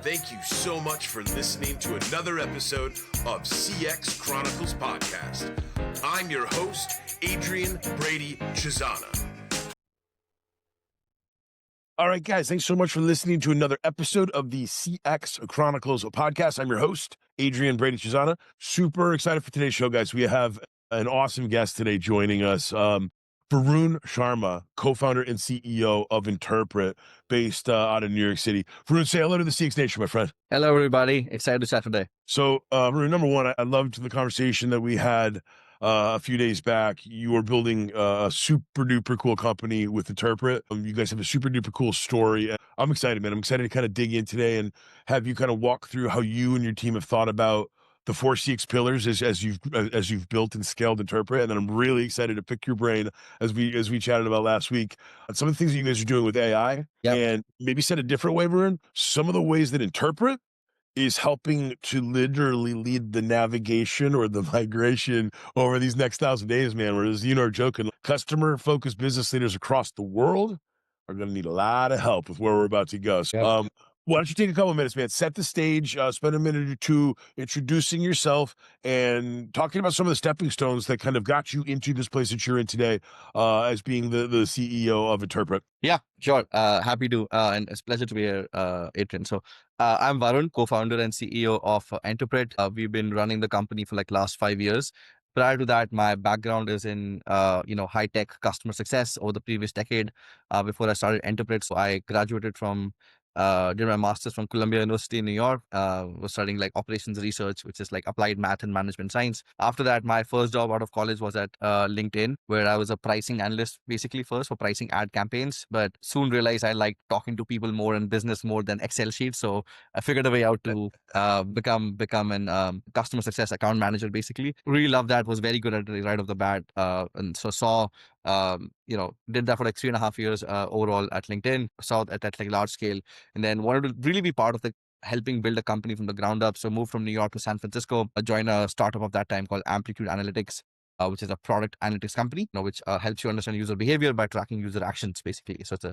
Thank you so much for listening to another episode of CX Chronicles podcast. I'm your host, Adrian Brady Chizana. All right, guys, thanks so much for listening to another episode of the CX Chronicles podcast. I'm your host, Adrian Brady Chizana. Super excited for today's show, guys. We have an awesome guest today joining us. Varun Sharma, co-founder and CEO of Enterpret, based out of New York City. Varun, say hello to the CX Nation, my friend. Hello, everybody. Excited to chat today. So, Varun, number one, I loved the conversation that we had a few days back. You were building a super duper cool company with Enterpret. You guys have a super duper cool story. I'm excited, man. I'm excited to kind of dig in today and have you kind of walk through how you and your team have thought about the 4 CX pillars as you've built and scaled Enterpret. And then I'm really excited to pick your brain as we chatted about last week on some of the things that you guys are doing with AI. Yep. And maybe said a different way, Varun, some of the ways that Enterpret is helping to literally lead the navigation or the migration over these next 1,000 days, man. Whereas, are joking, customer-focused business leaders across the world are going to need a lot of help with where we're about to go. So, Yep. why don't you take a couple of minutes, man? Set the stage, spend a minute or two introducing yourself and talking about some of the stepping stones that kind of got you into this place that you're in today as being the CEO of Enterpret. Yeah, sure. Happy to, and it's a pleasure to be here, Adrian. So I'm Varun, co-founder and CEO of Enterpret. We've been running the company for like last 5 years. Prior to that, my background is in, high-tech customer success over the previous decade. Before I started Enterpret, so I graduated from did my master's from Columbia University in New York. Was studying like operations research, which is like applied math and management science. After that, my first job out of college was at LinkedIn, where I was a pricing analyst, basically first for pricing ad campaigns. But soon realized I like talking to people more and business more than Excel sheets. So I figured a way out to become an customer success account manager. Basically, really loved that. Was very good at it right off the bat, and so saw. Did that for like 3.5 years overall at LinkedIn, saw that at like large scale, and then wanted to really be part of the helping build a company from the ground up. So moved from New York to San Francisco, joined a startup of that time called Amplitude Analytics, which is a product analytics company, which helps you understand user behavior by tracking user actions, basically. So it's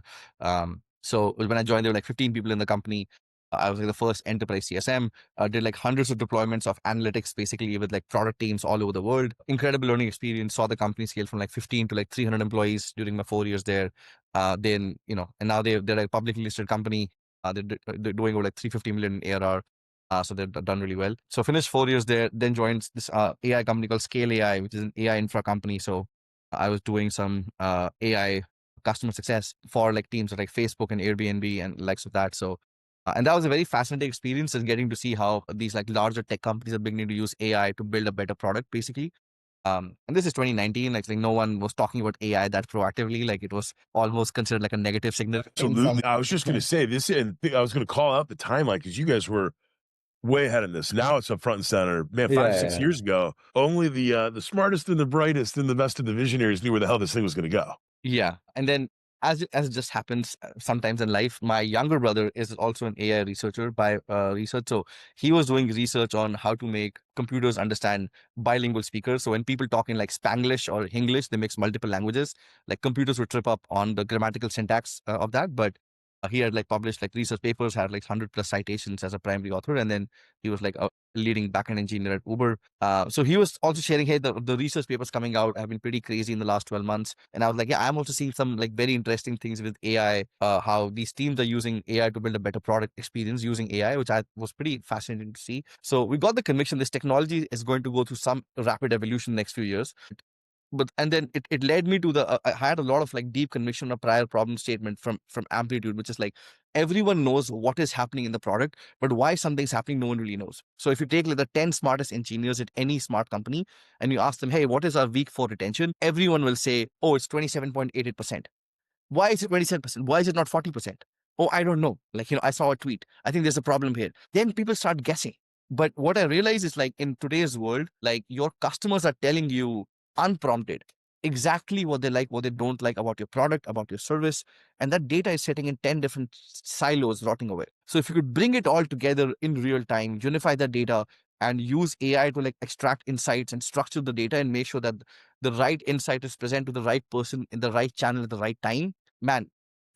so when I joined, there were like 15 people in the company. I was like the first enterprise CSM. Did like hundreds of deployments of analytics, basically with like product teams all over the world. Incredible learning experience. Saw the company scale from like 15 to like 300 employees during my 4 years there. And now they're like a publicly listed company. They're doing over like 350 million in ARR. So they've done really well. So finished 4 years there, then joined this AI company called Scale AI, which is an AI infra company. So I was doing some AI customer success for like teams like Facebook and Airbnb and likes of that. So and that was a very fascinating experience, and getting to see how these like larger tech companies are beginning to use AI to build a better product, basically. And this is 2019. Like no one was talking about AI that proactively. Like it was almost considered like a negative signal. Absolutely. I was just going to say this, and I was going to call out the timeline because you guys were way ahead of this. Now it's up front and center. Man, 5-6 years ago, only the smartest and the brightest and the best of the visionaries knew where the hell this thing was going to go. Yeah. And then as it just happens sometimes in life, my younger brother is also an AI researcher by research. So he was doing research on how to make computers understand bilingual speakers. So when people talk in like Spanglish or English, they mix multiple languages. Like computers would trip up on the grammatical syntax of that. But he had like published like research papers, had like 100+ citations as a primary author. And then he was like a leading backend engineer at Uber. So he was also sharing, hey, the research papers coming out have been pretty crazy in the last 12 months. And I was like, yeah, I'm also seeing some like very interesting things with AI, how these teams are using AI to build a better product experience using AI, which I was pretty fascinating to see. So we got the conviction this technology is going to go through some rapid evolution next few years. And then it led me to I had a lot of like deep conviction on a prior problem statement from Amplitude, which is like everyone knows what is happening in the product, but why something's happening, no one really knows. So if you take like the 10 smartest engineers at any smart company and you ask them, hey, what is our week 4 retention? Everyone will say, oh, it's 27.88%. Why is it 27%? Why is it not 40%? Oh, I don't know. Like, I saw a tweet. I think there's a problem here. Then people start guessing. But what I realize is like in today's world, like your customers are telling you unprompted exactly what they like, what they don't like about your product, about your service. And that data is sitting in 10 different silos rotting away. So if you could bring it all together in real time, unify that data and use AI to like extract insights and structure the data and make sure that the right insight is present to the right person in the right channel at the right time, man,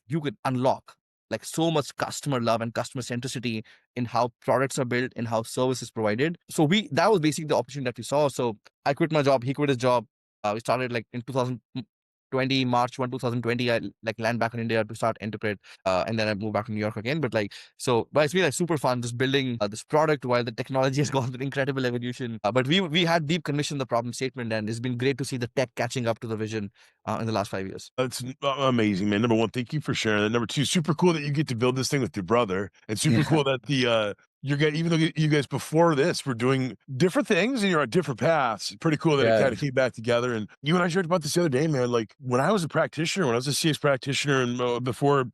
you could unlock like so much customer love and customer centricity in how products are built and how service is provided. So that was basically the opportunity that we saw. So I quit my job, he quit his job. We started like in 2020, March 2020. I like land back in India to start Enterpret, and then I moved back to New York again. But it's been like super fun just building this product while the technology has gone through incredible evolution. But we had deep conviction in the problem statement, and it's been great to see the tech catching up to the vision in the last 5 years. That's amazing, man. Number one, thank you for sharing that. Number two, super cool that you get to build this thing with your brother, and super Yeah, cool that you guys, even though you guys before this were doing different things and you're on different paths. Pretty cool that it yeah, kind of came back together. And you and I joked about this the other day, man. Like when I was a practitioner, when I was a CX practitioner, and before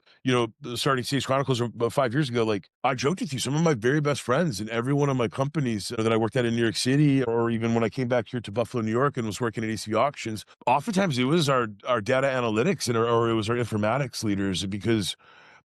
starting CX Chronicles about 5 years ago, like I joked with you, some of my very best friends and every one of my companies that I worked at in New York City, or even when I came back here to Buffalo, New York, and was working at AC Auctions, oftentimes it was our data analytics or it was our informatics leaders, because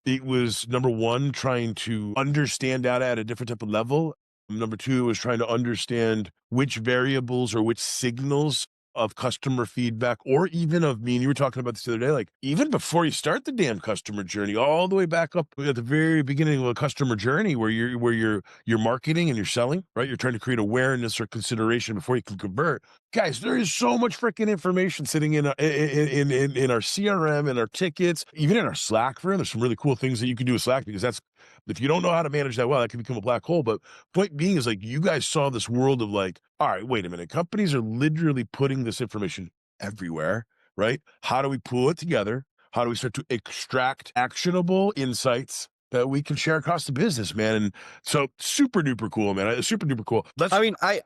it was number one, trying to understand data at a different type of level. Number two was trying to understand which variables or which signals of customer feedback, or even of me. And you were talking about this the other day, like even before you start the damn customer journey, all the way back up at the very beginning of a customer journey, where you're marketing and you're selling, right? You're trying to create awareness or consideration before you can convert. Guys, there is so much freaking information sitting in our CRM, in our tickets, even in our Slack. There's some really cool things that you can do with Slack, because that's, if you don't know how to manage that well, that can become a black hole. But point being is, like, you guys saw this world of like, all right, wait a minute, companies are literally putting this information everywhere, right? How do we pull it together? How do we start to extract actionable insights that we can share across the business, man? And so super duper cool, man. Super duper cool. I mean, I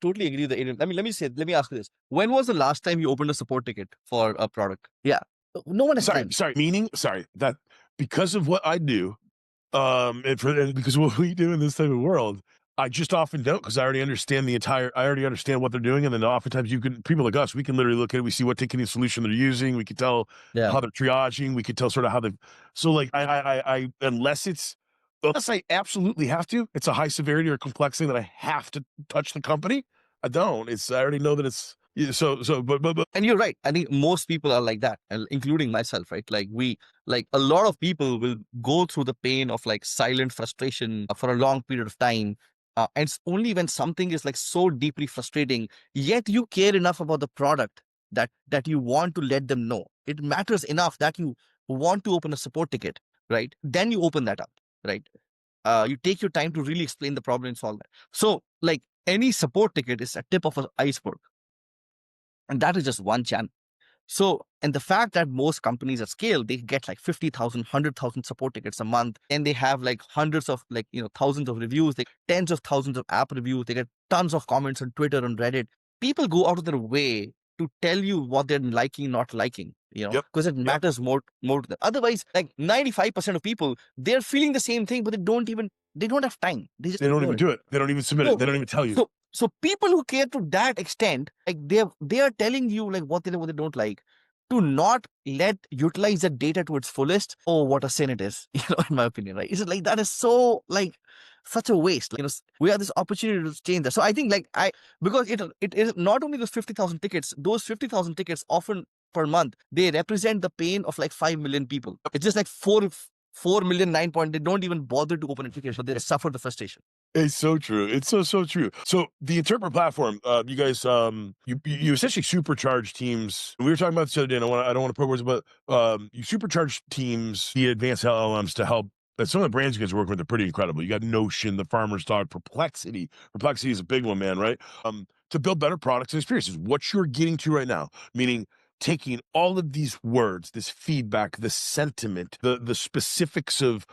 totally agree with the Indian. I mean, let me ask you this: when was the last time you opened a support ticket for a product? Yeah, no one has Sorry, time. sorry, that because of what I do, and because of what we do in this type of world, I just often don't, because I already understand what they're doing. And then oftentimes people like us, we can literally look at it, we see what ticketing solution they're using, we can tell Yeah. how they're triaging, we can tell sort of how they, so like unless I absolutely have to, it's a high severity or complex thing that I have to touch the company, I don't. I already know that it's, yeah, but And you're right. I think most people are like that, and including myself, right? Like a lot of people will go through the pain of like silent frustration for a long period of time. And it's only when something is like so deeply frustrating, yet you care enough about the product that you want to let them know. It matters enough that you want to open a support ticket, right? Then you open that up, right? You take your time to really explain the problem and solve it. So, like any support ticket is a tip of an iceberg, and that is just one channel. So, and the fact that most companies at scale, they get like 50,000, 100,000 support tickets a month, and they have like hundreds of like, thousands of reviews, they tens of thousands of app reviews, they get tons of comments on Twitter, on Reddit. People go out of their way to tell you what they're liking, not liking, yep, because it yep. matters more to them. Otherwise, like 95% of people, they're feeling the same thing, but they don't have time. They just They don't ignore even it. do it. They don't even submit it. So, They don't even tell you. so people who care to that extent, like they are telling you like what they don't like, to not utilize that data to its fullest. Oh, what a sin it is, in my opinion, right? Is it like that is so like such a waste? Like, we have this opportunity to change that. So I think because it is not only those 50,000 tickets, those 50,000 tickets often per month, they represent the pain of like 5 million people. It's just like 4 million 9 point. They don't even bother to open a ticket, but they suffer the frustration. It's so true. It's so true. So the Interpret platform, you guys, you essentially supercharge teams. We were talking about this the other day, and I don't want to put words, but you supercharge teams, the advanced LLMs, to help. But some of the brands you guys work with are pretty incredible. You got Notion, the Farmer's Dog, Perplexity. Perplexity is a big one, man, right? To build better products and experiences. What you're getting to right now, meaning taking all of these words, this feedback, the sentiment, the specifics of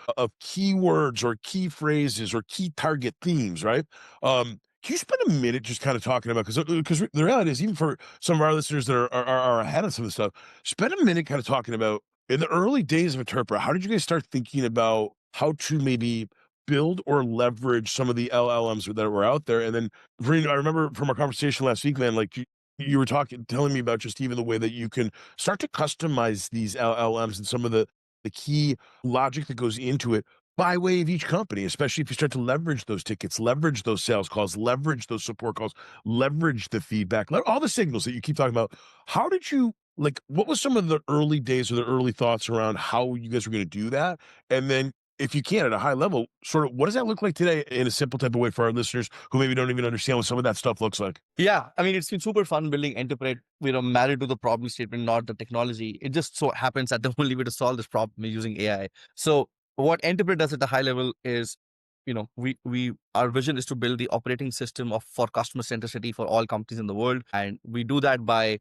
keywords or key phrases or key target themes, right? Can you spend a minute just kind of talking about, because the reality is, even for some of our listeners that are ahead of some of the stuff, spend a minute kind of talking about, in the early days of Interpret, how did you guys start thinking about how to maybe build or leverage some of the LLMs that were out there? And then, Varun, I remember from our conversation last week, man, like you were telling me about just even the way that you can start to customize these LLMs and some of the key logic that goes into it by way of each company, especially if you start to leverage those tickets, leverage those sales calls, leverage those support calls, leverage the feedback, all the signals that you keep talking about. How did you Like, what was some of the early days or the early thoughts around how you guys were gonna do that? And then if you can, at a high level, sort of what does that look like today in a simple type of way for our listeners who maybe don't even understand what some of that stuff looks like? Yeah, I mean, it's been super fun building Enterpret. We're married to the problem statement, not the technology. It just so happens that the only way to solve this problem is using AI. So what Enterpret does at a high level is, we our vision is to build the operating system of for customer centricity for all companies in the world, and we do that by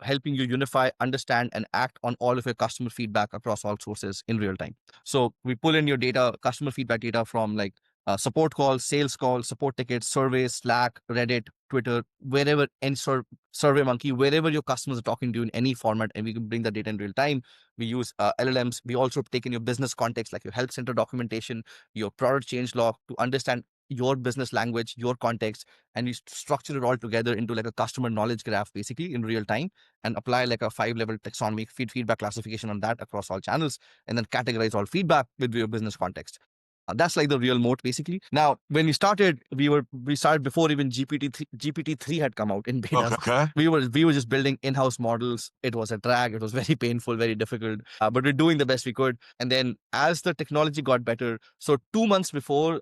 helping you unify, understand, and act on all of your customer feedback across all sources in real time. So we pull in your data, customer feedback data from like support calls, support tickets, surveys, Slack, Reddit, Twitter, wherever, any survey monkey, wherever your customers are talking to you in any format, and we can bring that data in real time. We use LLMs. We also take in your business context, like your help center documentation, your product change log, to understand your business language, your context, and we structure it all together into like a customer knowledge graph, basically in real time, and apply like a 5-level taxonomy feedback classification on that across all channels, and then categorize all feedback with your business context. That's like the real moat, basically. Now, when we started before even GPT-3 had come out in Okay, betas. okay. We were just building in-house models. It was a drag. It was very painful, very difficult. But we're doing the best we could. And then as the technology got better, so 2 months before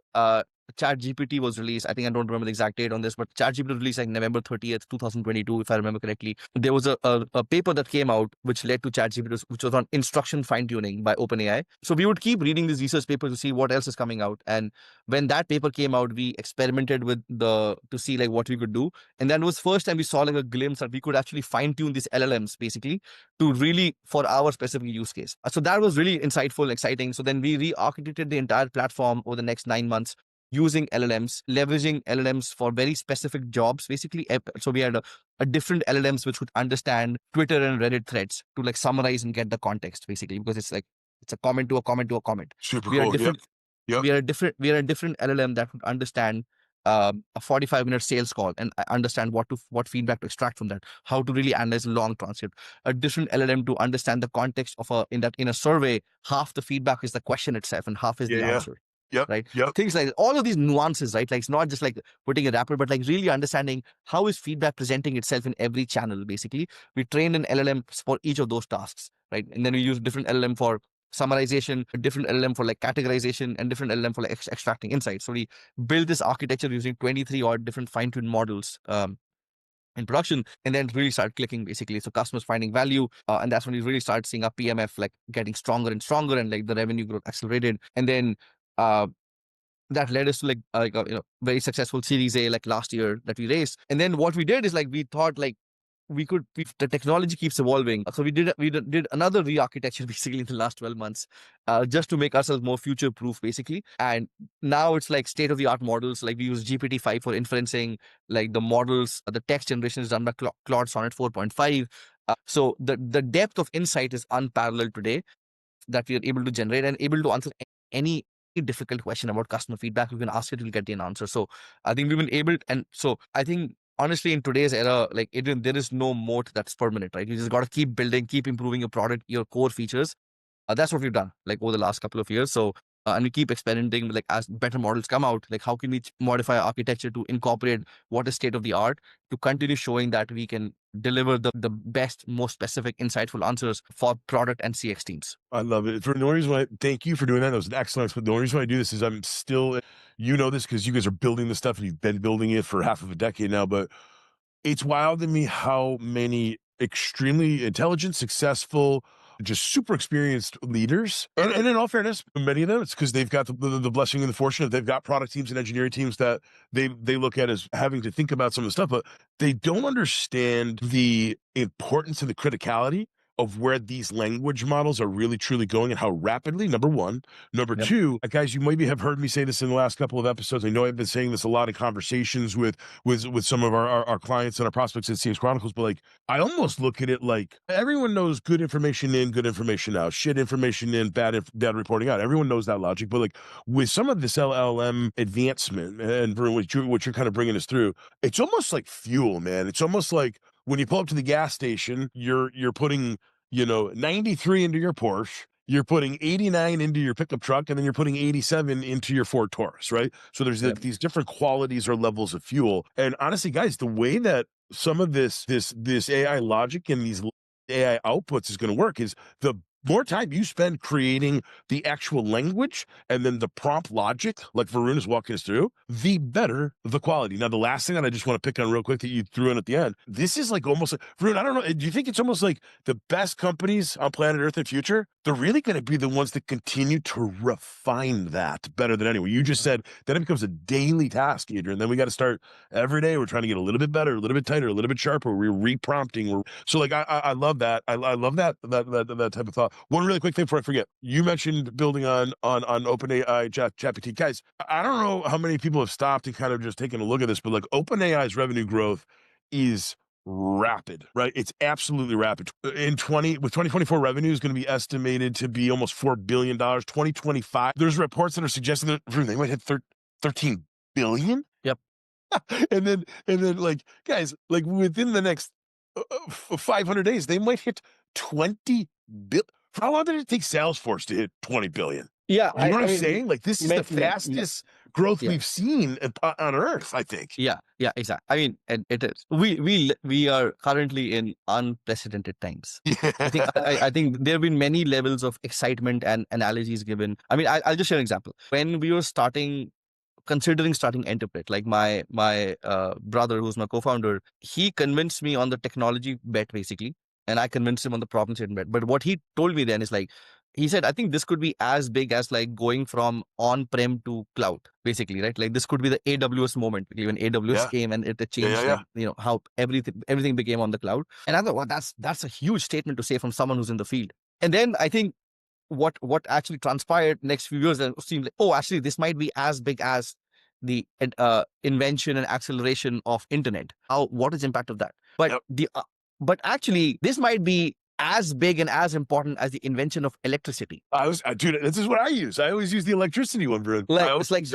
ChatGPT was released, I think I don't remember the exact date on this, but ChatGPT was released like November 30th, 2022, if I remember correctly. There was a paper that came out which led to ChatGPT, which was on instruction fine tuning by OpenAI. So we would keep reading these research papers to see what else is coming out. And when that paper came out, we experimented with to see like what we could do. And then it was first time we saw like a glimpse that we could actually fine tune these LLMs basically to really for our specific use case. So that was really insightful, exciting. So then we re-architected the entire platform over the next 9 months using LLMs, leveraging LLMs for very specific jobs, basically. So we had a different LLMs which would understand Twitter and Reddit threads to like summarize and get the context, basically, because it's a comment to a comment to a comment. Super We are cool. Yep. different. Yep. We are a different LLM that would understand a 45-minute sales call and understand what feedback to extract from that, how to really analyze a long transcript. A different LLM to understand the context of in a survey, half the feedback is the question itself and half is Yeah, the yeah. answer. Yep. Right? Yep. Things like all of these nuances, right? Like it's not just like putting a wrapper, but like really understanding how is feedback presenting itself in every channel, basically. We trained an LLM for each of those tasks, right? And then we use different LLM for summarization, a different LLM for like categorization, and different LLM for like extracting insights. So we build this architecture using 23 odd different fine-tuned models in production, and then really start clicking, basically. So customers finding value, and that's when we really start seeing our PMF like getting stronger and stronger, and like the revenue growth accelerated. And then uh, that led us to like very successful Series A like last year that we raised. And then what we did is like we thought like the technology keeps evolving. So we did another re-architecture basically in the last 12 months, just to make ourselves more future proof, basically. And now it's like state of the art models. Like we use GPT-5 for inferencing, like the models, the text generation is done by Claude Sonnet 4.5. So the depth of insight is unparalleled today, that we are able to generate and able to answer any difficult question about customer feedback. You can ask it, you'll get an answer. So I think we've been able, and so I think honestly in today's era, like Adrian, there is no moat that's permanent, right? You just got to keep building, keep improving your product, your core features. That's what we've done like over the last couple of years. So and we keep experimenting with like as better models come out, like how can we modify our architecture to incorporate what is state of the art to continue showing that we can deliver the best, most specific, insightful answers for product and CX teams. I love it. For the only reason why, thank you for doing that. That was an excellent. But the only reason why I do this is I'm still, you know, this because you guys are building this stuff and you've been building it for half of a decade now. But it's wild to me how many extremely intelligent, successful, just super experienced leaders, and in all fairness, many of them, it's because they've got the blessing and the fortune that they've got product teams and engineering teams that they look at as having to think about some of the stuff, but they don't understand the importance and the criticality of where these language models are really truly going and how rapidly, number one. Number Yep. two, guys, you maybe have heard me say this in the last couple of episodes. I know I've been saying this a lot in conversations with some of our clients and our prospects at CXChronicles, but like I almost look at it like everyone knows good information in, good information out, shit information in, bad reporting out. Everyone knows that logic, but like with some of this LLM advancement and what you're kind of bringing us through, it's almost like fuel, man. It's almost like when you pull up to the gas station, you're putting 93 into your Porsche, you're putting 89 into your pickup truck, and then you're putting 87 into your Ford Taurus, right? So there's Yep. like these different qualities or levels of fuel. And honestly, guys, the way that some of this AI logic and these AI outputs is going to work is the more time you spend creating the actual language and then the prompt logic, like Varun is walking us through, the better the quality. Now, the last thing that I just want to pick on real quick that you threw in at the end, this is like almost like, Varun, I don't know, do you think it's almost like the best companies on planet Earth in future, they're really going to be the ones that continue to refine that better than anyone? You just said that it becomes a daily task, Adrian. Then we got to start every day. We're trying to get a little bit better, a little bit tighter, a little bit sharper. We're reprompting. So like I love that. I love that type of thought. One really quick thing before I forget. You mentioned building on OpenAI ChatGPT. Guys, I don't know how many people have stopped and kind of just taken a look at this, but like OpenAI's revenue growth is rapid, right? It's absolutely rapid. In 2024 revenue is going to be estimated to be almost $4 billion. 2025, there's reports that are suggesting that they might hit 13 billion. Yep. and then like guys, like within the next 500 days, they might hit 20 billion. How long did it take Salesforce to hit 20 billion? Yeah, You know what I I'm mean, saying? Like this is the fastest growth yeah. we've seen on Earth, I think. Yeah, exactly. I mean, and it is. We are currently in unprecedented times. I think I think there have been many levels of excitement and analogies given. I mean, I'll just share an example. When we were considering starting Enterpret, like my brother, who's my co-founder, he convinced me on the technology bet basically, and I convinced him on the problem statement bet. But what he told me then is like, he said, I think this could be as big as like going from on-prem to cloud, basically, right? Like this could be the AWS moment, when AWS Yeah. came and it changed, Yeah. like, how everything became on the cloud. And I thought, well, that's a huge statement to say from someone who's in the field. And then I think what actually transpired next few years, and seemed like, oh, actually, this might be as big as the invention and acceleration of internet. What is the impact of that? But Yep. but actually, this might be as big and as important as the invention of electricity. Dude, this is what I use. I always use the electricity one, bro. Like it's like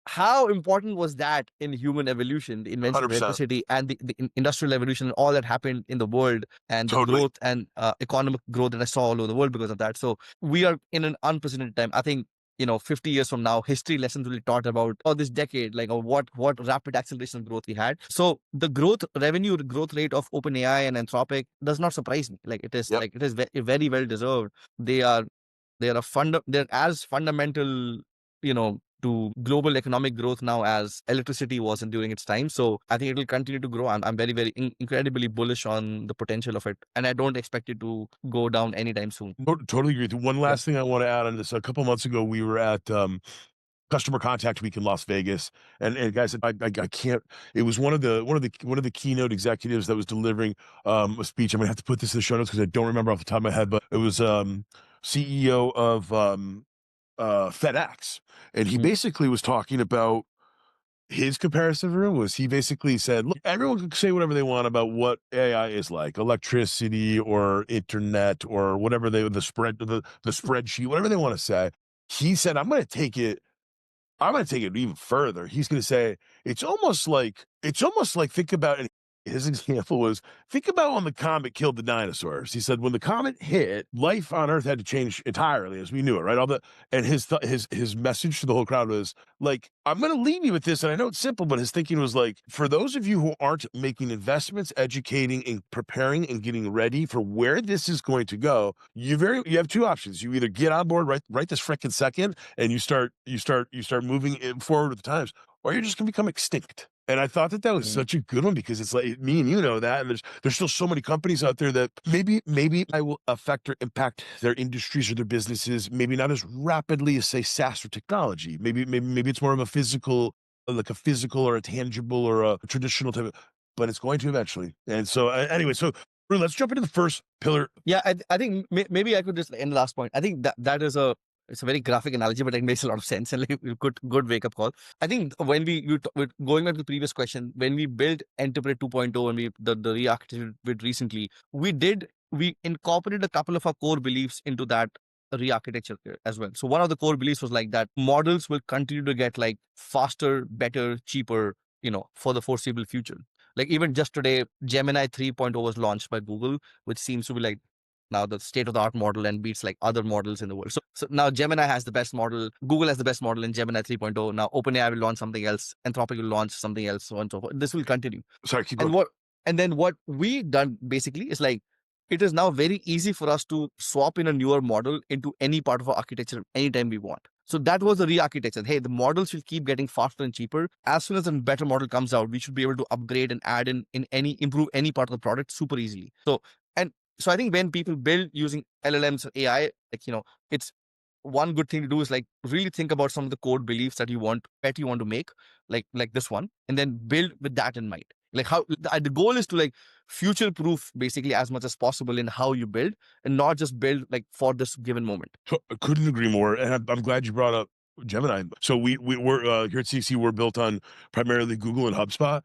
how important was that in human evolution, the invention of 100%. electricity and the industrial evolution and all that happened in the world, and the Totally. growth and economic growth that I saw all over the world because of that. So we are in an unprecedented time. I think 50 years from now, history lessons will be taught about this decade, like what rapid acceleration of growth we had. So the revenue growth rate of OpenAI and Anthropic does not surprise me. Like it is Yep. like it is very well deserved. They're as fundamental, to global economic growth now as electricity wasn't during its time. So I think it will continue to grow. I'm very, very incredibly bullish on the potential of it. And I don't expect it to go down anytime soon. Totally agree with you. One last thing I want to add on this. A couple months ago, we were at Customer Contact Week in Las Vegas, and guys, I can't. It was one of the keynote executives that was delivering a speech. I'm gonna have to put this in the show notes because I don't remember off the top of my head, but it was CEO of FedEx, and he basically was talking about his comparison room was he basically said, look, everyone can say whatever they want about what AI is like, electricity or internet or whatever the spreadsheet, whatever they want to say. He said, I'm going to take it even further. He's going to say it's almost like think about it. His example was think about when the comet killed the dinosaurs. He said when the comet hit, life on Earth had to change entirely as we knew it, right? And his message to the whole crowd was like, I'm going to leave you with this, and I know it's simple, but his thinking was like, for those of you who aren't making investments, educating, and preparing and getting ready for where this is going to go, you have two options. You either get on board right this freaking second, and you start moving it forward with the times, or you're just going to become extinct. And I thought that was such a good one because it's like me and you know that, and there's still so many companies out there that maybe I will affect or impact their industries or their businesses, maybe not as rapidly as say SaaS or technology. Maybe it's more of a physical, like a physical or a tangible or a traditional type of, but it's going to eventually. And so anyway, so let's jump into the first pillar. Yeah, I think maybe I could just end the last point. I think that is it's a very graphic analogy, but it makes a lot of sense and like a good wake up call. I think when we're going back to the previous question, when we built Enterpret 2.0 and we the re-architected it recently, we incorporated a couple of our core beliefs into that re-architecture as well. So one of the core beliefs was like that models will continue to get like faster, better, cheaper, for the foreseeable future. Like even just today, Gemini 3.0 was launched by Google, which seems to be like now the state of the art model and beats like other models in the world. So now Gemini has the best model, Google has the best model in Gemini 3.0. Now OpenAI will launch something else, Anthropic will launch something else, so on and so forth. This will continue. Sorry, keep And going. what we done basically is like, it is now very easy for us to swap in a newer model into any part of our architecture anytime we want. So that was the re-architecture. Hey, the models will keep getting faster and cheaper. As soon as a better model comes out, we should be able to upgrade and add in any improve any part of the product super easily. And so I think when people build using LLMs or AI, like, it's one good thing to do is like really think about some of the core beliefs that you want to make, like this one, and then build with that in mind. Like how the goal is to like future proof basically as much as possible in how you build, and not just build like for this given moment. So I couldn't agree more, and I'm glad you brought up Gemini. So we're here at CXC. We're built on primarily Google and HubSpot.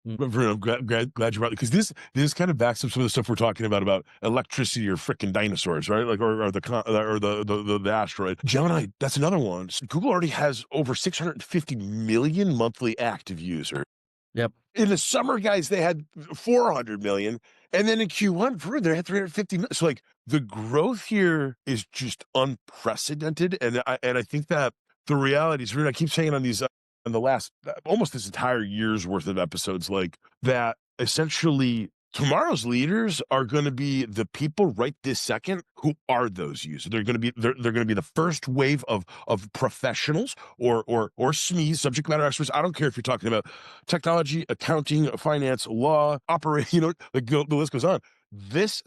Mm. But I'm glad you brought it, because this kind of backs up some of the stuff we're talking about electricity or freaking dinosaurs, right? Like or the asteroid. Gemini, that's another one. So Google already has over 650 million monthly active users. Yep. In the summer, guys, they had 400 million. And then in Q1, they had 350 million. So, like, the growth here is just unprecedented. And I think that the reality is, I keep saying on these, in the last, almost this entire year's worth of episodes, like, that essentially tomorrow's leaders are going to be the people right this second who are those users. They're going to be they're going to be the first wave of professionals or SMEs, subject matter experts. I don't care if you're talking about technology, accounting, finance, law, operating. Like the list goes on. This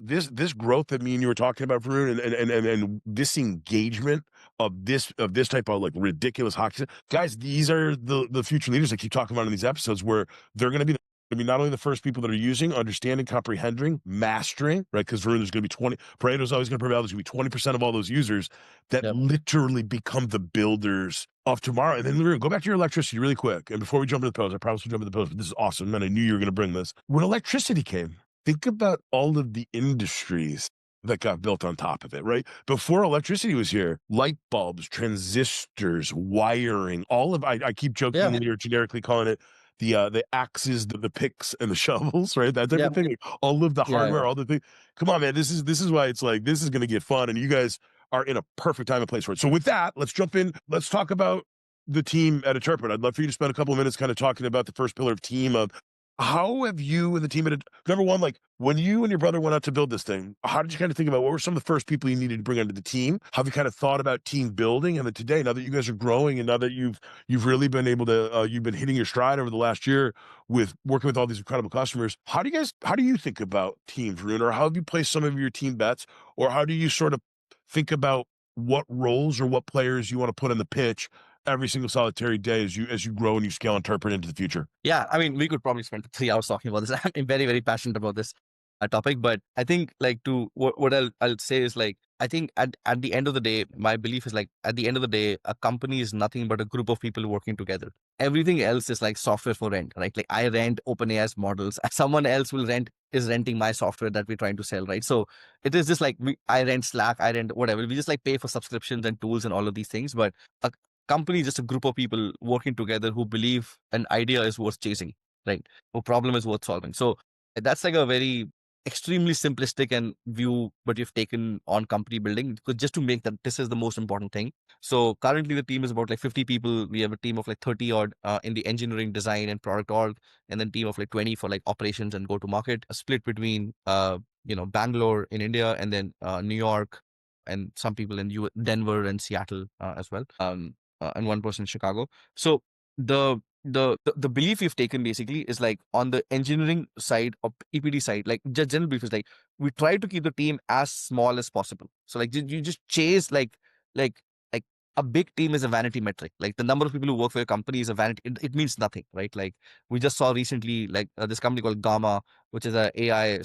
growth that me and you were talking about, Varun, and this engagement of this type of like ridiculous hockey, guys. These are the future leaders I keep talking about in these episodes, where they're going to be not only the first people that are using, understanding, comprehending, mastering, right? Because Varun, there's going to be 20, Pareto's always going to prevail. There's going to be 20% of all those users that Yep. literally become the builders of tomorrow. And then we're going to go back to your electricity really quick. And before we jump into the post, I promise we'll jump into the post, but this is awesome. And I knew you were going to bring this. When electricity came, think about all of the industries that got built on top of it, right? Before electricity was here, light bulbs, transistors, wiring, all of, I keep jokingly or generically calling it the axes, the picks, and the shovels, right? That type of Yep. thing. Like, all of the Yeah. hardware, all the things. Come on, man. This is why it's like this is going to get fun, and you guys are in a perfect time and place for it. So with that, let's jump in. Let's talk about the team at Enterpret. I'd love for you to spend a couple of minutes kind of talking about the first pillar of team of how have you and the team at number one, like when you and your brother went out to build this thing, how did you kind of think about what were some of the first people you needed to bring onto the team? How have you kind of thought about team building? And then today, now that you guys are growing and now that you've really been able to, you've been hitting your stride over the last year with working with all these incredible customers. How do you think about teams, Varun, or how have you placed some of your team bets, or how do you sort of think about what roles or what players you want to put on the pitch every single solitary day as you grow and you scale Enterpret into the future? Yeah, I mean, we could probably spend 3 hours talking about this. I'm very, very passionate about this topic, but I think like to what I'll say is like, I think at the end of the day, my belief is like at the end of the day, a company is nothing but a group of people working together. Everything else is like software for rent, right? Like I rent OpenAI's models, someone else is renting my software that we're trying to sell, right? So it is just like I rent Slack, I rent whatever. We just like pay for subscriptions and tools and all of these things, but a company is just a group of people working together who believe an idea is worth chasing, right? A problem is worth solving. So that's like a very extremely simplistic and view, but you've taken on company building because just to make that this is the most important thing. So currently the team is about like 50 people. We have a team of like 30 odd in the engineering, design, and product org, and then team of like 20 for like operations and go to market. A split between Bangalore in India and then New York, and some people in Denver and Seattle as well. And one person in Chicago. So the belief we've taken basically is like on the engineering side or EPD side, like just general belief is like we try to keep the team as small as possible. So like you just chase like like a big team is a vanity metric. Like the number of people who work for your company is a vanity. It means nothing, right? Like we just saw recently like this company called Gamma, which is a AI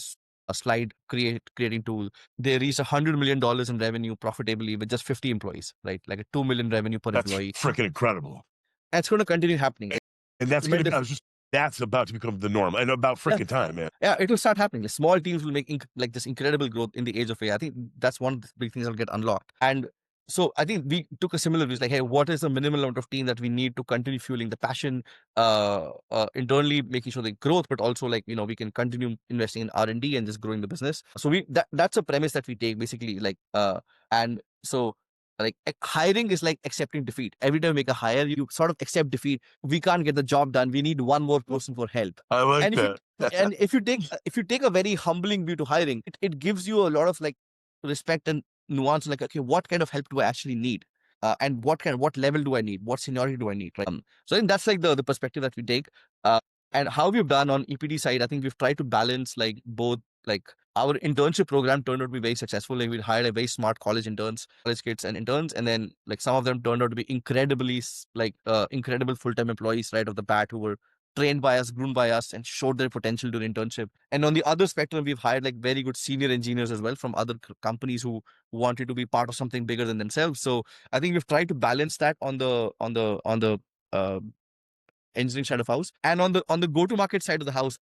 a slide creating tool. They reached $100 million in revenue profitably with just 50 employees, right? Like a 2 million revenue per That's employee. freaking incredible. And it's going to continue happening. And that's going to be, that's about to become the norm and about freaking time, man. Yeah, it will start happening. Like, small teams will make like this incredible growth in the age of AI. I think that's one of the big things that'll get unlocked. And So I think we took a similar view, like, hey, what is the minimal amount of team that we need to continue fueling the passion, internally making sure the growth, but also like, we can continue investing in R&D and just growing the business. So that's a premise that we take basically, like, and so like hiring is like accepting defeat. Every time you make a hire, you sort of accept defeat. We can't get the job done. We need one more person for help. I like And that. if you take a very humbling view to hiring, it gives you a lot of like respect and nuance, like, okay, what kind of help do I actually need, and what level do I need, what seniority do I need, right? So I think that's like the perspective that we take, uh, and how we've done on EPD side. I think we've tried to balance like both. Like our internship program turned out to be very successful. Like we hired a very smart college interns, college kids and interns, and then like some of them turned out to be incredibly incredible full-time employees right off the bat, who were trained by us, groomed by us, and showed their potential during internship. And on the other spectrum, we've hired like very good senior engineers as well from other companies who wanted to be part of something bigger than themselves. So I think we've tried to balance that on the uh, engineering side of house, and on the go to market side of the house.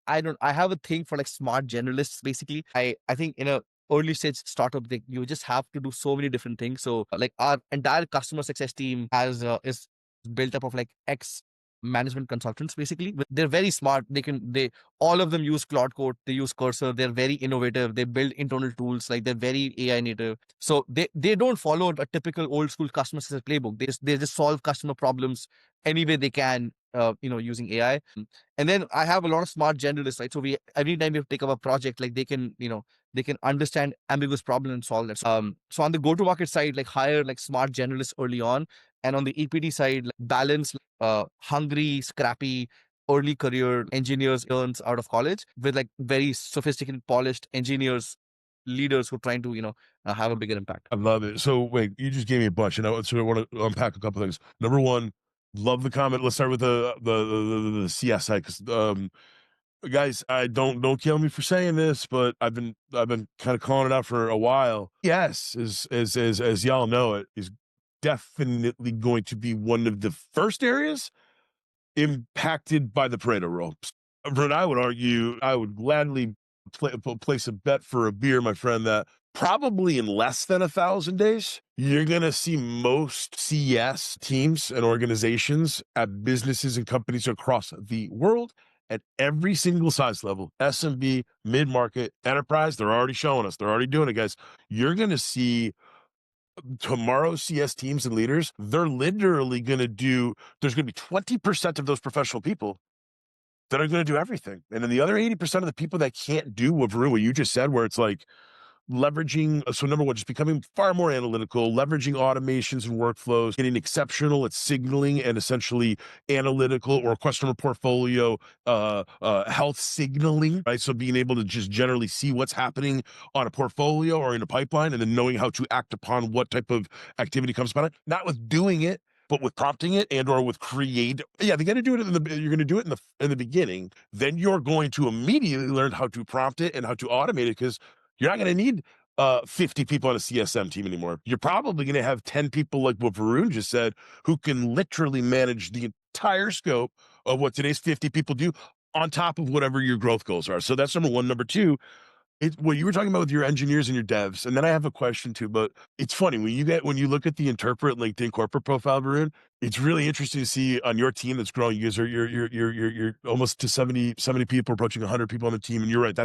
I have a thing for like smart generalists. Basically, I think in a early stage startup, you just have to do so many different things. So like our entire customer success team is built up of like ex management consultants. Basically, they're very smart. They all of them use Cloud Code, they use Cursor, they're very innovative, they build internal tools, like they're very AI native. So they don't follow a typical old school customer success playbook. They just solve customer problems any way they can, using AI. And then I have a lot of smart generalists, right? So we every time we take up a project, like they can understand ambiguous problem and solve that. So on the go-to-market side, like hire like smart generalists early on, and on the EPD side, like, balance hungry, scrappy, early career engineers earns out of college with like very sophisticated, polished engineers, leaders who are trying to have a bigger impact. I love it. So wait, you just gave me a bunch, and I want to unpack a couple things. Number one, love the comment. Let's start with the CS side, because guys, I don't kill me for saying this, but I've been kind of calling it out for a while. Yes, as y'all know, it is definitely going to be one of the first areas impacted by the Pareto rule. But I would argue, I would gladly place a bet for a beer, my friend, that probably in less than 1,000 days, you're going to see most CS teams and organizations at businesses and companies across the world at every single size level, SMB, mid-market, enterprise. They're already showing us. They're already doing it, guys. You're going to see tomorrow's CS teams and leaders. They're literally going to there's going to be 20% of those professional people that are going to do everything. And then the other 80% of the people that can't do what Varun, what you just said, where it's like leveraging. So number one, just becoming far more analytical, leveraging automations and workflows, getting exceptional at signaling and essentially analytical or customer portfolio health signaling, right? So being able to just generally see what's happening on a portfolio or in a pipeline, and then knowing how to act upon what type of activity comes upon it, not with doing it, but with prompting it and or with create. Yeah, they got to do it you're going to do it in the beginning. Then you're going to immediately learn how to prompt it and how to automate it, because you're not going to need 50 people on a CSM team anymore. You're probably going to have 10 people, like what Varun just said, who can literally manage the entire scope of what today's 50 people do, on top of whatever your growth goals are. So that's number one. Number two, what you were talking about with your engineers and your devs, and then I have a question too. But it's funny when you look at the Interpret LinkedIn corporate profile, Varun. It's really interesting to see on your team that's growing. You guys are you're almost to 70 people, approaching 100 people on the team. And you're right.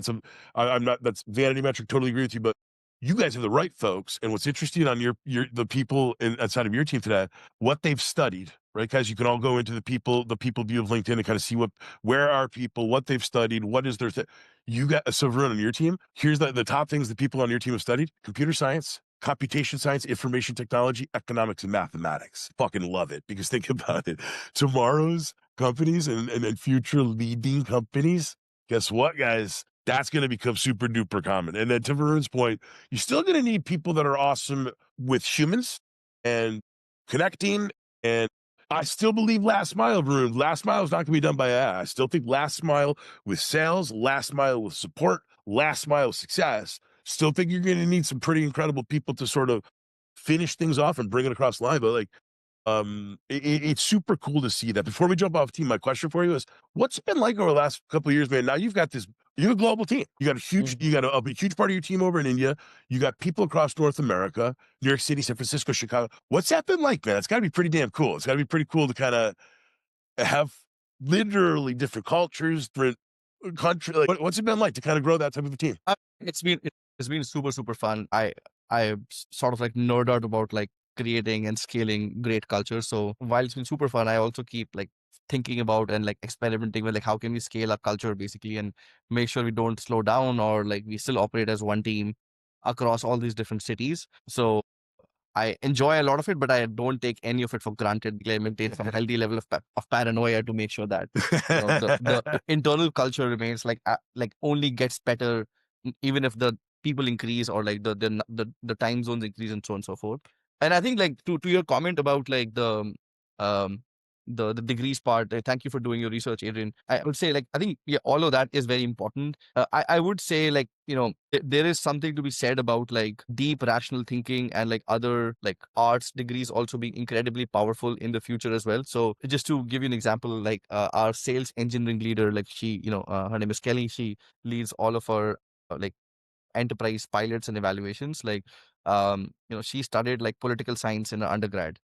I'm not, that's vanity metric. Totally agree with you. But you guys have the right folks. And what's interesting on the people outside of your team today, what they've studied, right, guys? You can all go into the people view of LinkedIn and kind of see where are people, what they've studied, what is their you got a Varun on your team. Here's the top things that people on your team have studied: computer science, computation science, information technology, economics, and mathematics. Fucking love it, because think about it. Tomorrow's companies and future leading companies, guess what, guys? That's going to become super duper common. And then to Varun's point, you're still going to need people that are awesome with humans and connecting. And I still believe last mile, Varun. Last mile is not going to be done by AI. I still think last mile with sales, last mile with support, last mile success. Still think you're going to need some pretty incredible people to sort of finish things off and bring it across the line. But like, it's super cool to see that. Before we jump off team, my question for you is, what's it been like over the last couple of years, man? Now you've got this You have a global team. You got a huge, Mhm. you got a huge part of your team over in India. You got people across North America, New York City, San Francisco, Chicago. What's that been like, man? It's got to be pretty damn cool. It's got to be pretty cool to kind of have literally different cultures, different country. Like, what's it been like to kind of grow that type of a team? It's been super fun. I sort of like nerd out about like creating and scaling great culture. So while it's been super fun, I also keep like thinking about and like experimenting with like how can we scale our culture basically and make sure we don't slow down or like we still operate as one team across all these different cities. So I enjoy a lot of it, but I don't take any of it for granted. I maintain some healthy level of, of paranoia to make sure that the internal culture remains like only gets better even if the people increase or like the time zones increase and so on and so forth. And I think like to your comment about like um the degrees part, thank you for doing your research, Adrian. I would say like I think yeah, all of that is very important. I would say like there is something to be said about like deep rational thinking and like other like arts degrees also being incredibly powerful in the future as well. So just to give you an example, like our sales engineering leader, like she, her name is Kelly. She leads all of our like enterprise pilots and evaluations. Like, she studied like political science in her undergrad,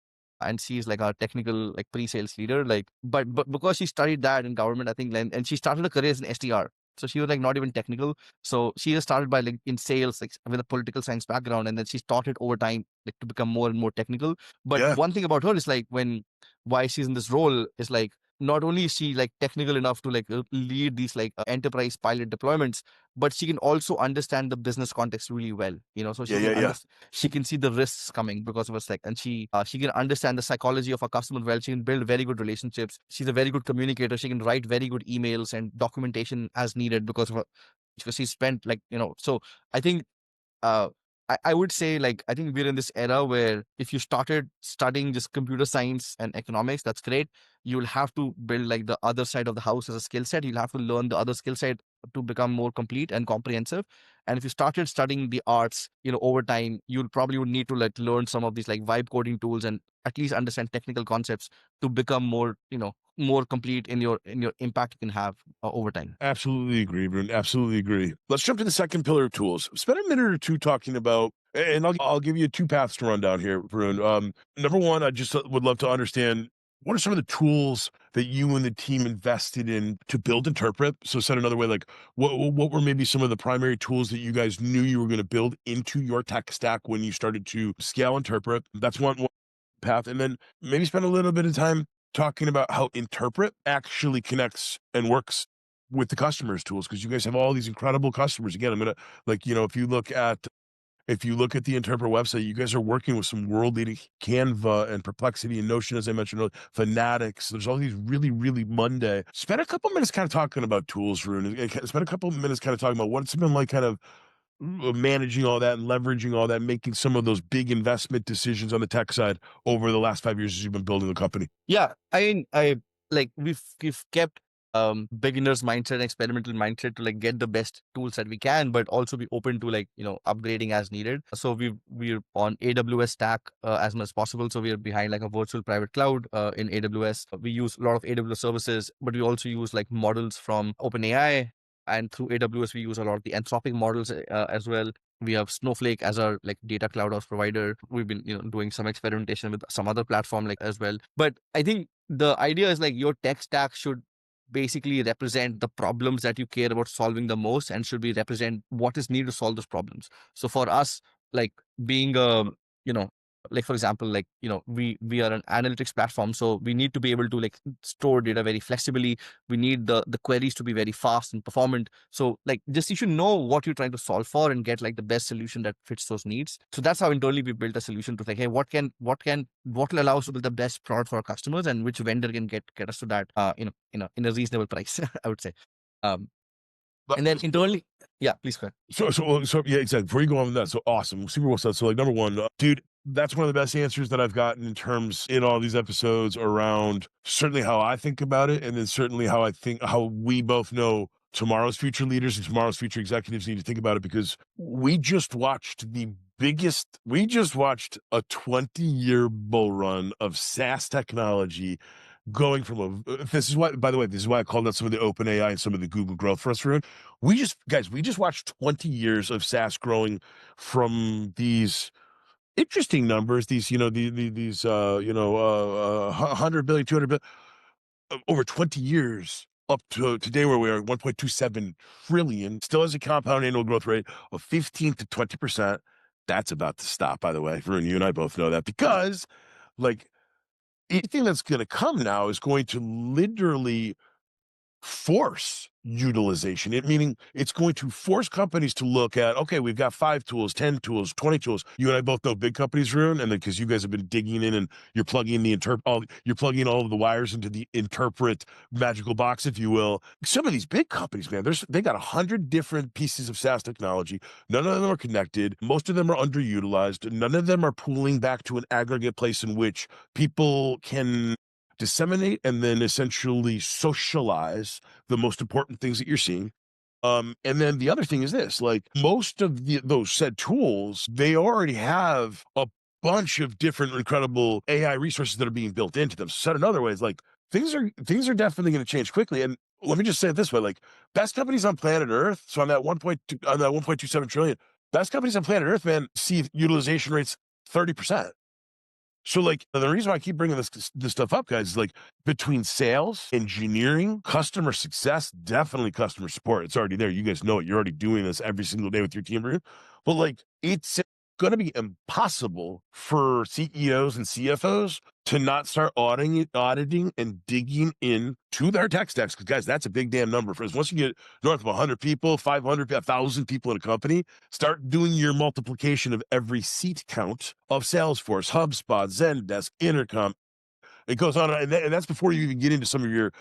and she's like our technical like pre-sales leader. Like, but because she studied that in government, I think, and she started her career as an SDR. So she was like not even technical. So she just started by like in sales, like with a political science background, and then she taught it over time, like to become more and more technical. But Yeah, one thing about her is like why she's in this role is like not only is she like technical enough to like lead these like enterprise pilot deployments, but she can also understand the business context really well. So yeah, she can yeah, yeah. understand, she can see the risks coming because of her like, and she can understand the psychology of a customer well. She can build very good relationships. She's a very good communicator. She can write very good emails and documentation as needed because she spent like So I think uh, I would say like I think we're in this era where if you started studying just computer science and economics, that's great. You'll have to build like the other side of the house as a skill set. You'll have to learn the other skill set to become more complete and comprehensive. And if you started studying the arts, over time, you'll probably would need to like learn some of these like vibe coding tools and at least understand technical concepts to become more complete in your impact you can have over time. Absolutely agree, Varun. Absolutely agree. Let's jump to the second pillar of tools. Spend a minute or two talking about, and I'll give you two paths to run down here, Varun. Number one, I just would love to understand what are some of the tools that you and the team invested in to build Interpret. So, said another way, like what were maybe some of the primary tools that you guys knew you were going to build into your tech stack when you started to scale Interpret? That's one path. And then maybe spend a little bit of time talking about how Interpret actually connects and works with the customers tools, because you guys have all these incredible customers. Again, I'm gonna like, if you look at the Interpret website, you guys are working with some world leading Canva and Perplexity and Notion, as I mentioned earlier, Fanatics. There's all these really, really Monday. Spend a couple minutes kind of talking about tools, Varun. Spend a couple minutes kind of talking about what it's been like kind of managing all that and leveraging all that, making some of those big investment decisions on the tech side over the last 5 years as you've been building the company. Yeah, I mean, I like we've kept beginners mindset, experimental mindset to like get the best tools that we can, but also be open to like upgrading as needed. So we're on AWS stack as much as possible. So we're behind like a virtual private cloud in AWS. We use a lot of AWS services, but we also use like models from OpenAI, and through AWS we use a lot of the Anthropic models as well. We have Snowflake as our like data cloud house provider. We've been doing some experimentation with some other platform like as well. But I think the idea is like your tech stack should basically represent the problems that you care about solving the most and should be represent what is needed to solve those problems. So for us, like being a you know like for example, like we are an analytics platform, so we need to be able to like store data very flexibly. We need the queries to be very fast and performant. So like just you should know what you're trying to solve for and get like the best solution that fits those needs. So that's how internally we built a solution to like, hey, what will allow us to build the best product for our customers and which vendor can get us to that in a reasonable price, I would say. Um But and then internally, yeah, please go ahead. so yeah, exactly. Before you go on with that, so awesome, super well said. So like number one, dude, that's one of the best answers that I've gotten in terms in all these episodes around certainly how I think about it, and then certainly how I think how we both know tomorrow's future leaders and tomorrow's future executives need to think about it, because we just watched a 20-year bull run of SaaS technology going from this is why, by the way, this is why I called out some of the open AI and some of the Google growth for us, Varun. We just watched 20 years of SaaS growing from these interesting numbers, these, these, 100 billion, 200 billion, over 20 years up to today where we are, 1.27 trillion, still has a compound annual growth rate of 15 to 20%. That's about to stop, by the way. Varun, you and I both know that, because like anything that's going to come now is going to literally force utilization. Meaning it's going to force companies to look at, okay, we've got 5 tools, 10 tools, 20 tools. You and I both know big companies, Rune, and because you guys have been digging in and you're plugging in you're plugging all of the wires into the Interpret magical box, if you will. Some of these big companies, man, they got 100 different pieces of SaaS technology. None of them are connected. Most of them are underutilized. None of them are pooling back to an aggregate place in which people can disseminate and then essentially socialize the most important things that you're seeing. And then the other thing is this, like most of those said tools, they already have a bunch of different incredible AI resources that are being built into them. Said another way, is like things are definitely going to change quickly. And let me just say it this way, like best companies on planet Earth. So on that 1.2, on that 1.27 trillion, best companies on planet Earth, man, see utilization rates 30%. So, like, the reason why I keep bringing this stuff up, guys, is like between sales, engineering, customer success, definitely customer support. It's already there. You guys know it. You're already doing this every single day with your team, Varun. But like, it's going to be impossible for CEOs and CFOs to not start auditing and digging in to their tech stacks. Because, guys, that's a big damn number for us. Once you get north of 100 people, 500, 1,000 people in a company, start doing your multiplication of every seat count of Salesforce, HubSpot, Zendesk, Intercom. It goes on, and that's before you even get into some of your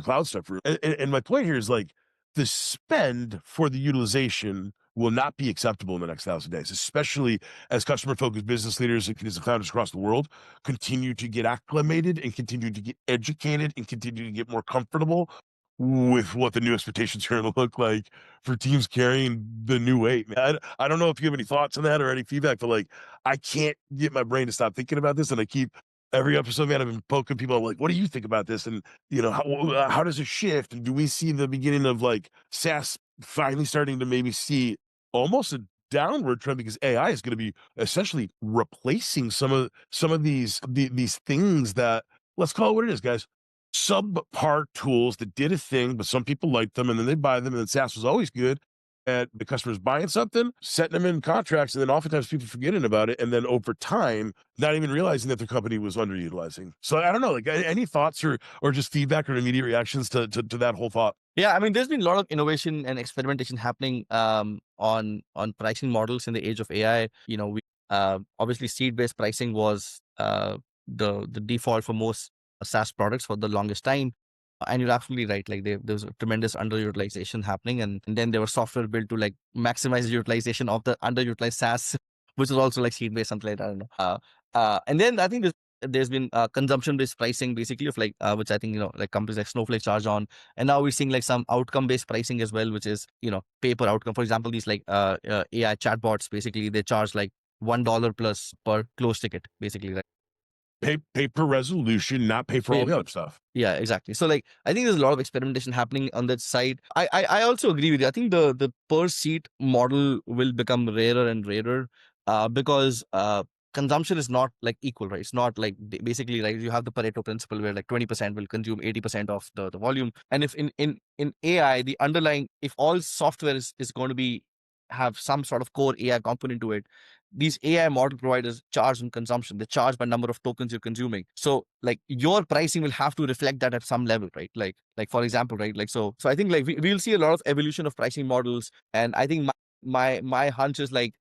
cloud stuff. And my point here is like the spend for the utilization will not be acceptable in the next 1,000 days, especially as customer-focused business leaders and business founders across the world continue to get acclimated and continue to get educated and continue to get more comfortable with what the new expectations are going to look like for teams carrying the new weight. Man, I don't know if you have any thoughts on that or any feedback, but like I can't get my brain to stop thinking about this, and I keep every episode, man, I've been poking people. I'm like, what do you think about this? And how does it shift? And do we see the beginning of like SaaS finally starting to maybe see almost a downward trend, because AI is going to be essentially replacing some of these things that, let's call it what it is, guys, subpar tools that did a thing, but some people liked them and then they buy them, and then SaaS was always good. And the customer's buying something, setting them in contracts, and then oftentimes people forgetting about it, and then over time, not even realizing that their company was underutilizing. So I don't know, like any thoughts or just feedback or immediate reactions to that whole thought? Yeah, I mean, there's been a lot of innovation and experimentation happening on pricing models in the age of AI. We obviously seed-based pricing was the default for most SaaS products for the longest time. And you're absolutely right. Like there was a tremendous underutilization happening, and then there was software built to like maximize the utilization of the underutilized SaaS, which is also like seed-based, something like that. I don't know. And then I think there's been consumption-based pricing, basically, of like which I think like companies like Snowflake charge on, and now we're seeing like some outcome-based pricing as well, which is pay per outcome. For example, these like AI chatbots, basically they charge like $1 plus per close ticket, basically, right? Pay per resolution, not pay for all the other stuff. Yeah, exactly. So like I think there's a lot of experimentation happening on that side. I also agree with you. I think the per seat model will become rarer and rarer because consumption is not like equal, right? It's not like basically like you have the Pareto principle where like 20% will consume 80% of the volume. And if in AI, the underlying, if all software is going to be have some sort of core AI component to it, these AI model providers charge on consumption. They charge by number of tokens you're consuming. So like your pricing will have to reflect that at some level, right? Like for example, right? Like so I think like we'll see a lot of evolution of pricing models. And I think my hunch is like,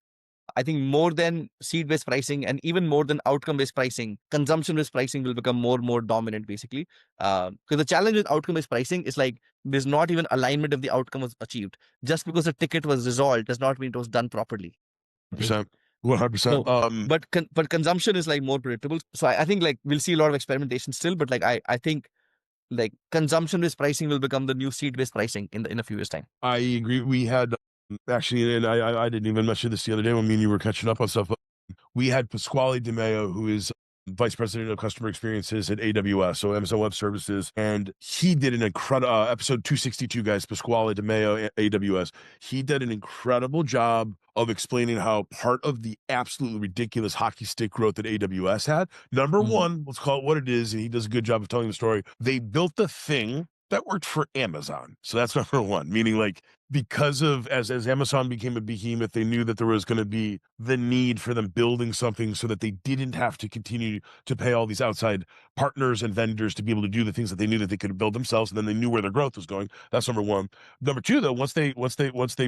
I think more than seed-based pricing and even more than outcome-based pricing, consumption-based pricing will become more and more dominant, basically. Because the challenge with outcome-based pricing is like there's not even alignment if the outcome was achieved. Just because a ticket was resolved does not mean it was done properly. 100%. 100%. So, but consumption is like more predictable. So I think like we'll see a lot of experimentation still, but like I think like consumption-based pricing will become the new seed-based pricing in a few years' time. I agree. We had actually, and I didn't even mention this the other day when me and you were catching up on stuff. But we had Pasquale Di Meo, who is vice president of customer experiences at AWS, so Amazon Web Services, and he did an incredible episode 262, guys, Pasquale De Mayo, AWS. He did an incredible job of explaining how part of the absolutely ridiculous hockey stick growth that AWS had, number Mhm. one, let's call it what it is, and he does a good job of telling the story. They built the thing that worked for Amazon. So that's number one, meaning like because of as Amazon became a behemoth, they knew that there was going to be the need for them building something so that they didn't have to continue to pay all these outside partners and vendors to be able to do the things that they knew that they could build themselves, and then they knew where their growth was going. That's number one. Number two, though, once they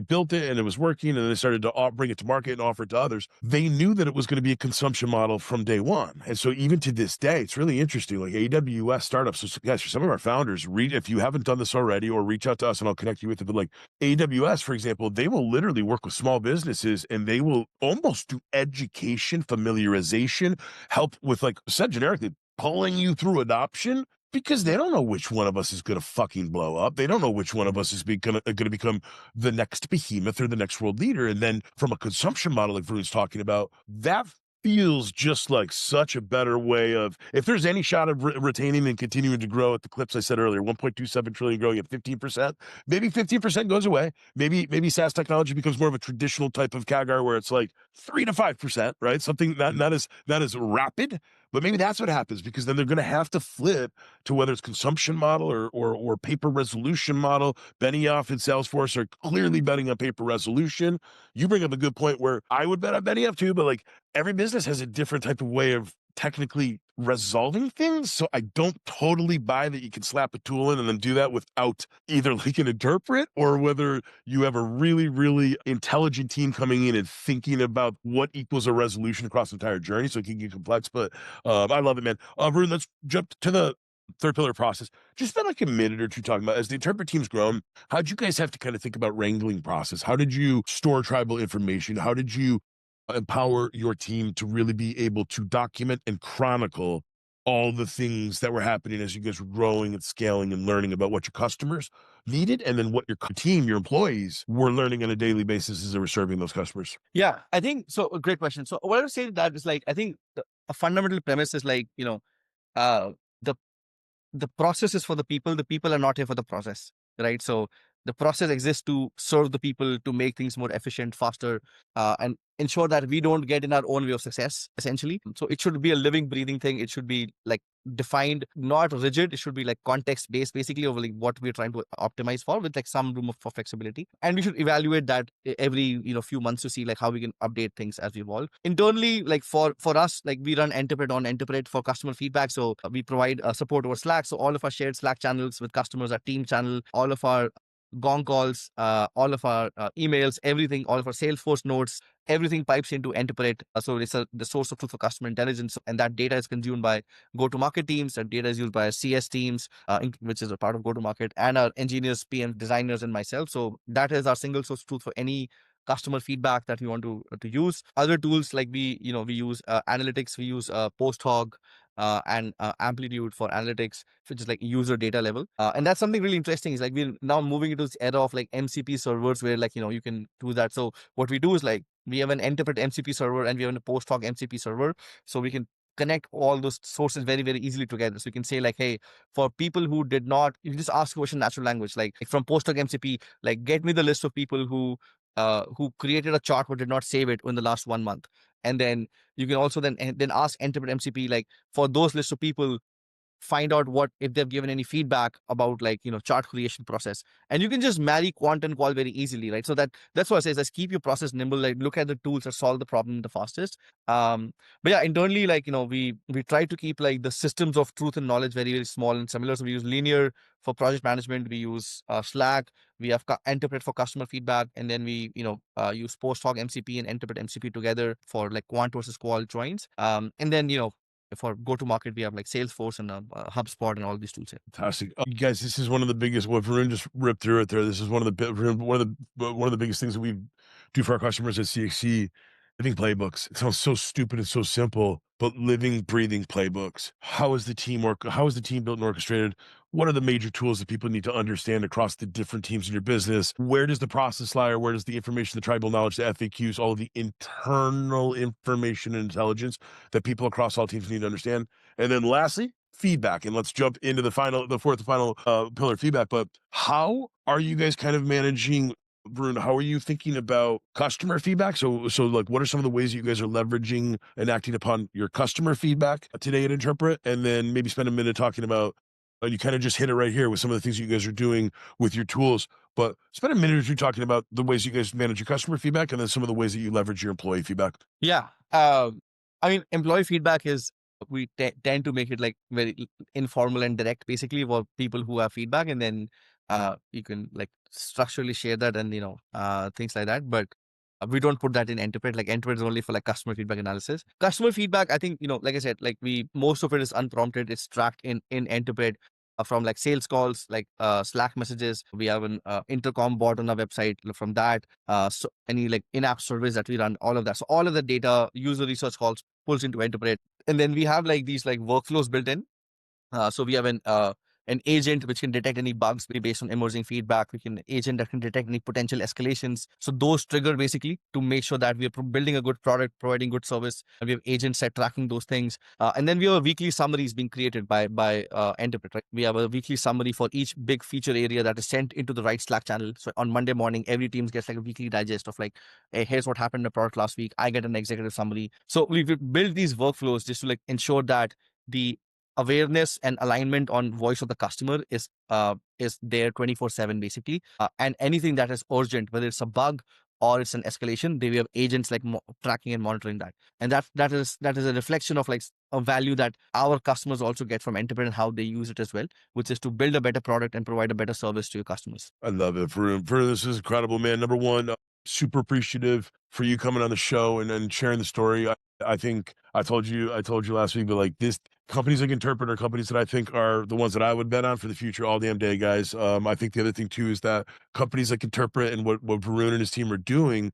built it and it was working, and they started to bring it to market and offer it to others, they knew that it was going to be a consumption model from day one. And so even to this day, it's really interesting. Like AWS startups, so guys, for some of our founders, read if you haven't done this already, or reach out to us and I'll connect you with it. But like AWS, for example, they will literally work with small businesses and they will almost do education, familiarization, help with, like said generically, pulling you through adoption because they don't know which one of us is going to fucking blow up. They don't know which one of us is going to become the next behemoth or the next world leader. And then from a consumption model, like Varun's talking about, that feels just like such a better way of, if there's any shot of retaining and continuing to grow at the clips I said earlier, 1.27 trillion growing at 15%, maybe 15% goes away. Maybe SaaS technology becomes more of a traditional type of CAGR where it's like 3 to 5%, right? Something not as rapid, but maybe that's what happens, because then they're going to have to flip to whether it's consumption model or paper resolution model. Benioff and Salesforce are clearly betting on paper resolution. You bring up a good point where I would bet on Benioff too, but like every business has a different type of way of technically resolving things. So I don't totally buy that you can slap a tool in and then do that without either like an interpret, or whether you have a really, really intelligent team coming in and thinking about what equals a resolution across the entire journey. So it can get complex, but I love it, man. Varun, let's jump to the third pillar process. Just spend like a minute or two talking about, as the Interpret team's grown, how'd you guys have to kind of think about wrangling process? How did you store tribal information? How did you empower your team to really be able to document and chronicle all the things that were happening as you guys were growing and scaling and learning about what your customers needed, and then what your team, your employees, were learning on a daily basis as they were serving those customers? Yeah, I think so. A great question. So what I would say to that is like, I think a fundamental premise is like, uh, the the process is for the people. The people are not here for the process, right? So the process exists to serve the people, to make things more efficient, faster, and ensure that we don't get in our own way of success, essentially. So it should be a living, breathing thing. It should be like defined, not rigid. It should be like context based, basically, over like what we're trying to optimize for, with like some room for flexibility. And we should evaluate that every few months to see like how we can update things as we evolve. Internally, like for us, like we run Enterpret for customer feedback. So we provide support over Slack. So all of our shared Slack channels with customers, our team channel, all of our Gong calls, all of our emails, everything, all of our Salesforce notes, everything pipes into Enterpret. So it's the source of truth for customer intelligence, and that data is consumed by go-to-market teams. That data is used by CS teams, which is a part of go-to-market, and our engineers, PM designers, and myself. So that is our single source of truth for any customer feedback that we want to use. Other tools like we use analytics. We use Posthog and Amplitude for analytics, which is like user data level. And that's something really interesting. Is like we're now moving into this era of like MCP servers where like you can do that. So what we do is like we have an Enterpret MCP server and we have a Posthog MCP server, so we can connect all those sources very, very easily together. So you can say like, hey, for people who did not, you just ask a question in natural language, like from Posthog MCP, like get me the list of people who created a chart but did not save it in the last 1 month. And then you can also then ask Enterpret MCP, like for those lists of people, find out what if they've given any feedback about like chart creation process. And you can just marry quant and qual very easily, right? So that's what I say is just keep your process nimble, like look at the tools that solve the problem the fastest. But yeah, internally, like we try to keep like the systems of truth and knowledge very, very small and similar. So we use Linear for project management, we use Slack, we have Enterpret for customer feedback, and then we use Posthog MCP and Enterpret MCP together for like quant versus qual joins. And then for go-to-market, we have like Salesforce and HubSpot and all these tools here. Fantastic. You guys, this is one of the biggest, what Varun just ripped through it there. This is one of the biggest things that we do for our customers at CXC Living playbooks. It sounds so stupid and so simple, but living, breathing playbooks. How is the team work? How is the team built and orchestrated? What are the major tools that people need to understand across the different teams in your business? Where does the process lie, or where does the information, the tribal knowledge, the FAQs, all of the internal information and intelligence that people across all teams need to understand? And then lastly, feedback. And let's jump into the fourth and final pillar, feedback. But how are you guys kind of managing, Varun, how are you thinking about customer feedback? So like, what are some of the ways you guys are leveraging and acting upon your customer feedback today at Interpret? And then maybe spend a minute talking about, you kind of just hit it right here with some of the things you guys are doing with your tools, but spend a minute or two talking about the ways you guys manage your customer feedback and then some of the ways that you leverage your employee feedback. Yeah. I mean, employee feedback is, we tend to make it like very informal and direct, basically, for people who have feedback, and then you can like structurally share that, and things like that. But we don't put that in Enterpret. Like Enterpret is only for like customer feedback analysis. Customer feedback, I think, like I said, like most of it is unprompted. It's tracked in Enterpret. From like sales calls, like Slack messages. We have an intercom bot on our website. From that, so any like in-app service that we run, all of that. So all of the data, user research calls, pulls into Enterpret, and then we have like these like workflows built in. So we have an agent which can detect any bugs based on emerging feedback. We can agent that can detect any potential escalations. So those trigger basically to make sure that we are building a good product, providing good service. And we have agents that tracking those things. And then we have a weekly summaries being created by Enterpret. Right? We have a weekly summary for each big feature area that is sent into the right Slack channel. So on Monday morning, every team gets like a weekly digest of like, hey, here's what happened in the product last week. I get an executive summary. So we've built these workflows just to like ensure that the awareness and alignment on voice of the customer is there 24/7 basically, and anything that is urgent, whether it's a bug or it's an escalation, they have agents like tracking and monitoring that. And that is a reflection of like a value that our customers also get from Enterprise and how they use it as well, which is to build a better product and provide a better service to your customers. I love it. For this is incredible, man. Number one, super appreciative for you coming on the show and sharing the story. I think I told you last week, but like this, companies like Interpret are companies that I think are the ones that I would bet on for the future all damn day, guys. I think the other thing too is that companies like Interpret and what Varun and his team are doing.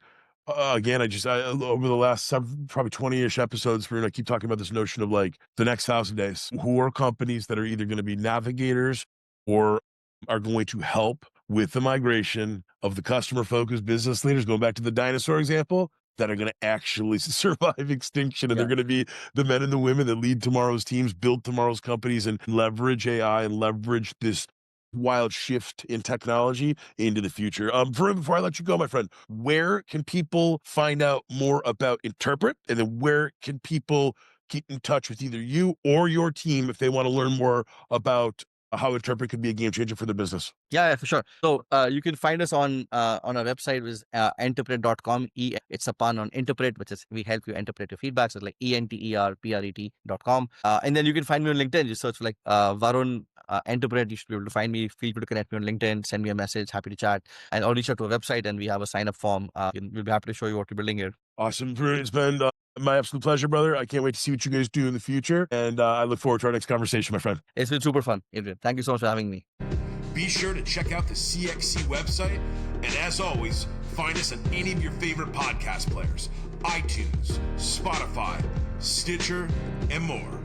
Again, over the last probably 20-ish episodes, Varun, I keep talking about this notion of like the next 1,000 days. Who are companies that are either going to be navigators or are going to help with the migration of the customer-focused business leaders, going back to the dinosaur example, that are going to actually survive extinction. And they're Yeah. going to be the men and the women that lead tomorrow's teams, build tomorrow's companies, and leverage AI and leverage this wild shift in technology into the future. Varun, before I let you go, my friend, where can people find out more about Interpret? And then where can people keep in touch with either you or your team if they want to learn more about how Interpret could be a game changer for their business? Yeah, for sure. So you can find us on our website, which is enterpret.com. It's a pun on Interpret, which is we help you interpret your feedback. So it's like enterpret.com. And then you can find me on LinkedIn. Just search for like Varun Interpret. You should be able to find me. Feel free to connect me on LinkedIn. Send me a message. Happy to chat. And I'll reach out to our website, and we have a sign up form. We'll be happy to show you what we're building here. Awesome, Varun. It's been my absolute pleasure, brother. I can't wait to see what you guys do in the future. And I look forward to our next conversation, my friend. It's been super fun, Adrian. Thank you so much for having me. Be sure to check out the CXC website. And as always, find us on any of your favorite podcast players, iTunes, Spotify, Stitcher, and more.